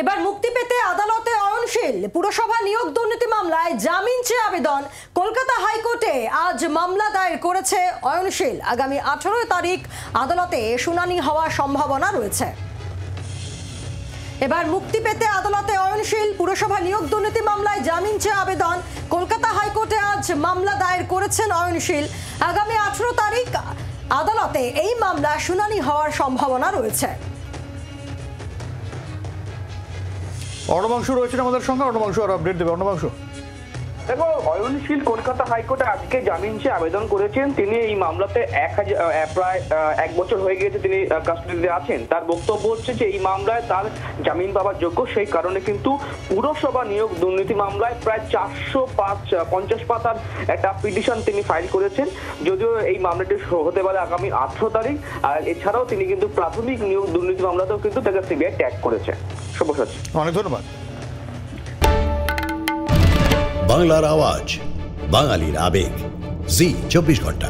এবার মুক্তি পেতে আদালতে অয়নশীল। পুরসভা নিয়োগ দুর্নীতি মামলায় জামিন চেয়ে আবেদন। কলকাতা হাইকোর্টে আজ মামলা দায়ের করেছে অয়নশীল। আগামী 18 তারিখ আদালতে শুনানি হওয়ার সম্ভাবনা রয়েছে। এবার মুক্তি পেতে আদালতে অয়নশীল। পুরসভা নিয়োগ দুর্নীতি মামলায় জামিন চেয়ে আবেদন। কলকাতা হাইকোর্টে আজ মামলা দায়ের করেছেন অয়নশীল। আগামী 18 তারিখ আদালতে এই মামলা শুনানি হওয়ার সম্ভাবনা রয়েছে। অর্ণবাংশু রয়েছেন আমাদের সঙ্গে। অর্ণবাংশু আর আপডেট দেবে। অর্ণবাংশু, দেখো, অয়নশীল কলকাতা হাইকোর্টে আজকে জামিন চেয়ে আবেদন করেছেন। তিনি এই মামলাতে প্রায় 1 বছর হয়ে গিয়েছে তিনি কাস্টডিতে আছেন। তার বক্তব্য হচ্ছে যে এই মামলায় তার জামিন পাওয়ার যোগ্য, সেই কারণে কিন্তু পুরসভা নিয়োগ দুর্নীতি মামলায় প্রায় 450 পাতার একটা পিটিশন তিনি ফাইল করেছেন। যদিও এই মামলাটি হতে পারে আগামী 18 তারিখ। আর এছাড়াও তিনি কিন্তু প্রাথমিক নিয়োগ দুর্নীতি মামলাতেও কিন্তু তাকে সিবিআই ট্যাগ করেছে। শুভসাচী, অনেক ধন্যবাদ। বাংলার আওয়াজ, বাঙালির আবেগ, জি 24 ঘন্টা।